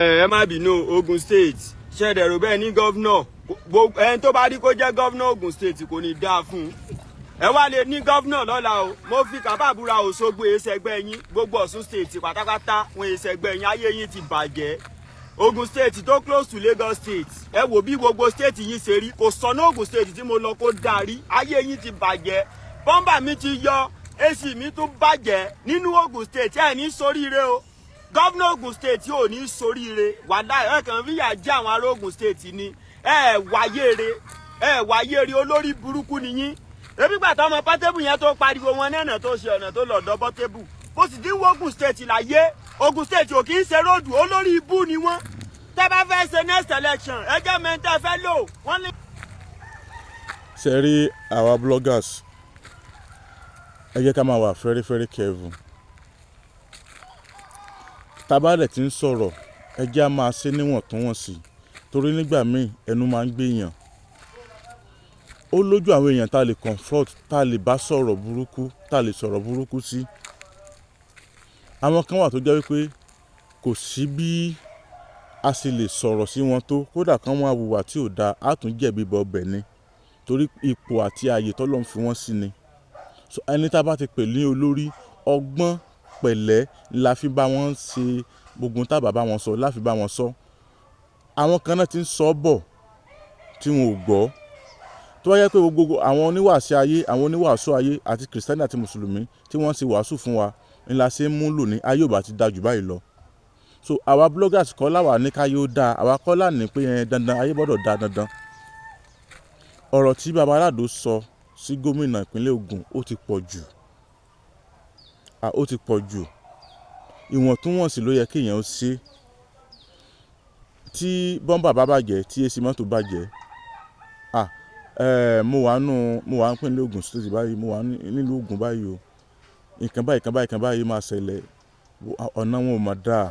ẹ má bínú Ogun State ṣẹ̀dẹ̀rò bẹ́ẹ̀ ní gọ́vnọ̀ ẹni tó bá rí kó jẹ́ gọ́vnọ̀ Ogun State kò ní dáa fún un ẹ wá lè ní gọ́vnọ̀ lọ́la o mo fi kàbàbúra Òṣogbo èsẹ̀gbẹ́ yín gbogbo Ọ̀ṣun State pátápátá wọn èsẹ̀gbẹ́ yín ayé yín ti bàjẹ́ Ogun State tó close to Lagos State ẹ wò bí gbogbo state yín ṣe rí kò sọnà Ogun State tí mo lọ kó darí ayé yín ti bàjẹ́ bọ́mbà mi ti yọ èsì mi tún bàjẹ́ nínú Ogun State ẹ ní soríire o gọ́vnọ̀ Ogun State ò ní soríire wàdà ẹ kàn fìyà jẹ àwọn ará Ogun State ni ẹ wáyére olórí burúkú nìyín ebi gbàtà ọmọ Portable yẹn tó pariwo wọn nẹ́nà tó ṣe ọ̀nà tó lọ́dọ̀ Portable bó sì dín Ogun State láyé Ogun State ò kì í ṣe róòdù olórí ibú ni wọ́n tẹ́ bá fẹ́ ṣe next election ẹ jẹ́ mẹ́ta fẹ́ lò wọ́n ní. ṣe rí àwa bloggers ẹ jẹ́ ká máa wà very very careful tabalẹ̀ tí ń sọ̀rọ̀ ẹ jẹ́ á máa ṣe níwọ̀ntúnwọ̀nsì torí nígbà míì ẹnu máa ń gbéyàn ó lójú àwọn èèyàn tá a lè confront tá a lè bá sọ̀rọ̀ burúkú tá a lè sọ̀rọ̀ burúkú sí àwọn kan wà tó jẹ́ wípé kò sí bí a sì lè sọ̀rọ̀ sí wọn tó kódà kan wọn àwùwà tí ò dáa á tún jẹ̀bi bọ ọbẹ̀ ni torí ipò àti ààyè tọ́lọ́run fi wọ́n sí ni so ẹni tá a bá ti pè ní olórí ọgbọ́n pẹ̀lẹ́ la fi bá wọn ṣe gbogbo tá a bá wọn sọ la fi bá wọn sọ àwọn kan náà ti ń sọ bọ̀ tí wọn ò gbọ́ tó bá yẹ pé gbogbo àwọn oníwàásù ayé àwọn oníwàásù ayé àti kìrìsìtẹ́nì àti mùsùlùmí tí wọ́n ti wàásù fún wa ńlá ṣe ń múlò ní ayé ò bá ti dájú báyìí lọ so àwa bloggers kọ́ láwa ní káyé ó dáa àwa kọ́ láàní pé dandan ayé gbọ́dọ̀ dáa dandan ọ̀rọ̀ tí baba Alado sọ sí gómìnà ìpínlẹ̀ Ògùn ó ti pọ̀ jù ó ti pọ̀ jù ìwọ̀ntúnwọ̀nsì ló yẹ kéèyàn ó ṣe tí bọ́mbà bá bàjẹ́ tí èsì mọ́tò bàjẹ́ mo wà ń pínlẹ̀ Ogun State báyìí mo wà nílùú Ògùn báyìí o nǹkan báyìí máa ṣẹlẹ̀ ọ̀nà wọn ò mà dáa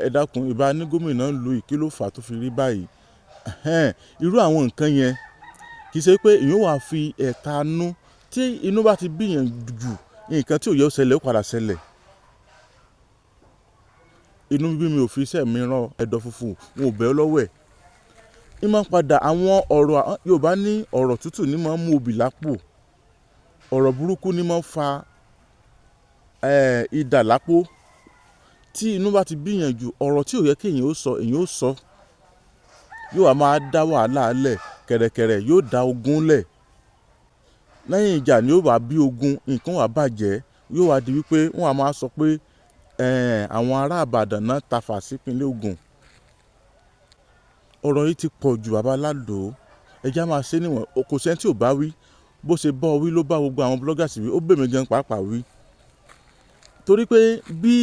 ẹ dákun ìbá ní gómìnà lu ìkí ló fà tó fi rí báyìí irú àwọn nǹkan yẹn kì í ṣe pé èèyàn wà fi ẹ̀tanú tí inú bá ti bíyàn jù nǹkan tí ò yẹ ó ṣẹlẹ̀ ó padà ṣẹlẹ̀ inú bí mi ò fi iṣẹ́ mi rán ẹ̀dọ̀ funfun wọn ò bẹ́ ọ lọ́wọ́ ẹ̀ ní máa ń padà àwọn ọ̀rọ̀ Yorùbá ní ọ̀rọ̀ tútù ní máa ń mú obì lápò ọ̀rọ̀ burúkú ní máa ń fa idà lápò tí inú bá ti bíyàn jù ọ̀rọ̀ tí ò yẹ kí èyàn ó sọ yóò wá máa dá wàhálà lẹ̀ kẹ̀rẹ̀kẹ̀rẹ̀ yóò dá ogun lẹ̀ lẹ́yìn ìjà ni yóò wá bí ogun nǹkan wá bàjẹ́ yóò wá di wípé wọ́n á máa sọ pé àwọn ará Ìbàdàn náà tafà sípínlẹ̀ Ògùn ọ̀rọ̀ yìí ti pọ̀ jù baba Alado ẹja máa ṣe níwọ̀n kò sẹ́ni tí ò bá wí bó ṣe bọ́ wí ló bá gbogbo àwọn bloggers wí ó bèmí gan pàápàá wí torí pé bí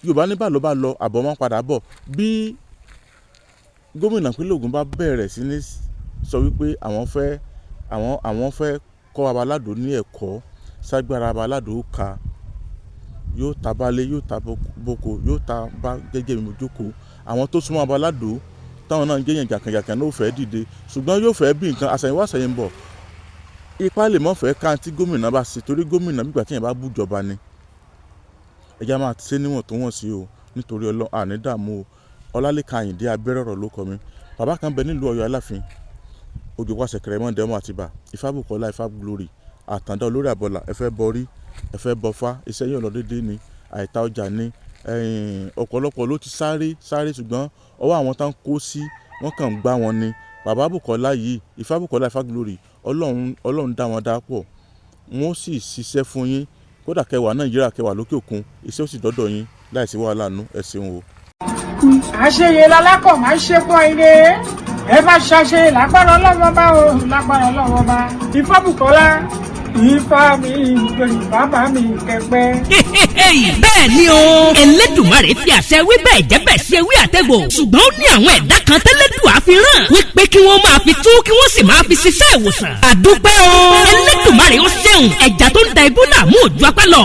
Yorùbá ní bá lọ àbọ̀ máa padà bọ̀ bí gómìnà ìpínlẹ̀ Ògùn bá bẹ̀rẹ̀ sí ní sọ wípé àwọn fẹ́ kọ́ baba Alado ní ẹ̀kọ́ ságbára baba Alado ká yóò ta balẹ̀ yóò ta boko yóò ta bá gẹ́gẹ́ mi jókòó àwọn tó súnmọ́ baba Alado táwọn náà ń gẹ́yìn jàkànjàkàn náà ò fẹ́ dìde ṣùgbọ́n yóò fẹ́ bí nǹkan àṣàyìnwá àṣàyìnbọ̀ ipa lè mọ́ fẹ́ ká tí gómìnà bá ṣe torí gómìnà nígbà tí yẹn bá bú ìjọba ni ẹja máa ṣe níwọ̀n tó wọ̀n sí o nítorí Ọlọ́run àní dààmú o Ọlálékan Àyìndé abẹ́rẹ́ ọ̀rọ̀ ló kọ mi bàbá kan bẹ nílùú Ọ̀yọ́ Aláàfin òjò pàṣẹ kẹrẹ mọ́ dẹ́mọ́ àtibá Ifábùkọ́lá Ifáglory àtàndá olórí àbọ̀là ẹ̀fẹ́ bọrí ẹ̀fẹ́ bọfá iṣẹ́ yóò lọ déédéé ni àìta ọjà ni ọ̀pọ̀lọpọ̀ ló ti sáré ṣùgbọ́n ọwọ́ àwọn tá ń kó sí wọ́n kàn ń gbá wọn ni bàbá Bùkọ́lá yìí Ifábùkọ́lá Ifáglory Ọlọ́run dá wọn dá pọ̀ wọ́n sì ṣiṣẹ́ fún yín kódà kẹwàá Nàìjíríà kẹwàá lókè òkun iṣẹ́ ó sì dọ́dọ̀ yín láìsí wàhálà nú ẹ ṣeun o. àṣeyẹ lálákọ̀ máa ń ṣe pọ̀ ire ẹ bá ṣàṣe lágbára Ọlọ́run bá o lágbára Ọlọ́run bá Ifábùkọ́lá Ifá mi ìgbẹ̀yìn bàbá mi kẹpẹ́. bẹ́ẹ̀ ni o Elédùmarè fi àṣẹ wí bẹ́ẹ̀ jẹ́ bẹ́ẹ̀ ṣe wí àtẹ̀gbò ṣùgbọ́n ó ní àwọn ẹ̀dá kan tẹ́lẹ̀dùn àfihàn wípé kí wọ́n máa fi tú kí wọ́n sì máa fi ṣiṣẹ́ ìwòsàn. àdúpẹ́ o Elédùmarè ó ṣeun ẹja tó ń da ibú làmú òjò apẹ́ lọ.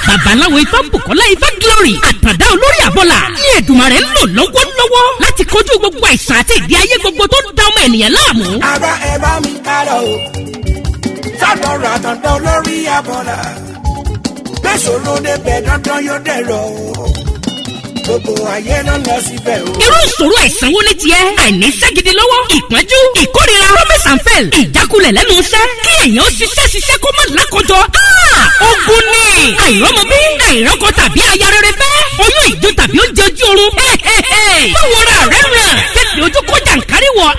babaláwo Ifábùkọ́lá Ifáglory àtàndá olórí àbọ̀là ní Èdùmarè ń lò lọ́wọ́lọ́wọ́ láti kojú gbogbo àìsàn àti ìdí ayé gbogbo tó ń da ọmọ ènìyàn láàmú. àbá ẹ bá mi kálọ o sádọ̀rọ̀ àtàndá olórí àbọ̀là bẹ́ẹ̀ sọ̀rọ̀ débẹ̀ dandan yóò dẹ̀rọ̀ gbogbo ayé ló lọ síbẹ̀ o. irú ìṣòro àìsàn wo ni tiẹ̀? àìní iṣẹ́ gidi lọ́wọ́, ìpọ́njú, ìkórira, promise and fail, ìjákulẹ̀ lẹ́nu iṣẹ́, kí èèyàn ṣiṣẹ́ kó má lákọjọ. ogun ni àìrọ́mọbí, àìrọ́kọ tàbí aya rere fẹ́, oyún ìjó tàbí oúnjẹ ojú oorun. báwo ra rẹ̀ ràn fífi ojú kó jàǹkárí wọ̀?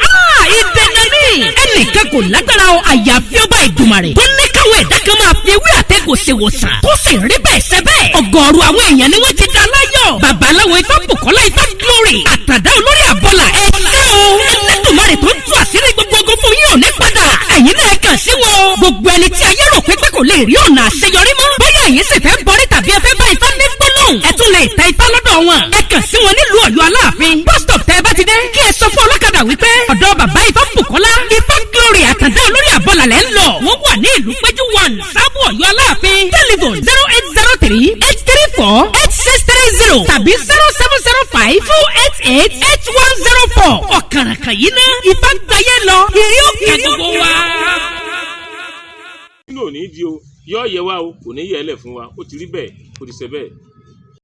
ìdènà ni ẹnìkan kò lágbára o àyàfi ọba Ìdùmarè tó ní káwọn ẹ̀dá kan máa fi ewé àtẹ̀gùn ṣe wòsàn tó sì rí bẹ́ẹ̀ ṣe bẹ́ẹ̀. ọ̀gọ̀ọ̀rọ̀ àwọn èèyàn ni wọ́n ti dá láyọ̀. babaláwo Ifá Bùkọ́lá Ifá Glory àtàdá olórí àbọ̀là ẹ̀ ṣe o. Ẹlẹ́dùmarè tó ń tú àṣírí gbogbo ogun fún yín ò ní padà. ẹ̀yin náà kàn sí wọn o. gbogbo ẹni tí ayé rò pé kò lè rí ọ̀nà àṣeyọrí mọ́. bóyá ẹ̀yin sì fẹ́ bọ́rí tàbí ẹ fẹ́ bá Ifá ní gbólóhùn. ẹ tún lè ta Ifá lọ́dọ̀ wọn. ẹ kàn sí wọn nílùú Ọ̀yọ́ Aláàfin. bus stop tẹ́ ẹ bá ti dé kí ẹ sọ fún ọlọ́kadà wípé ọ̀dọ̀ bàbá Ifá Bùkọ́lá Ifá Glory àtàdá olórí àbọ̀là lẹ́ ń lọ. wọ́n wà ní ìlú Péjú 1 Sábò Ọ̀yọ́ Aláàfin. telephone 0803-834-8630 tàbí 0705-288-8104. ọ̀kàràkàn yìí ná Ifá gbáyé lọ ìrí òkè gbogbo wa. nínú òní di o yọ ọ yẹ wa o kò ní yẹ ẹ lẹ fún wa ó ti rí bẹ́ẹ̀ ó ti ṣe bẹ́ẹ̀.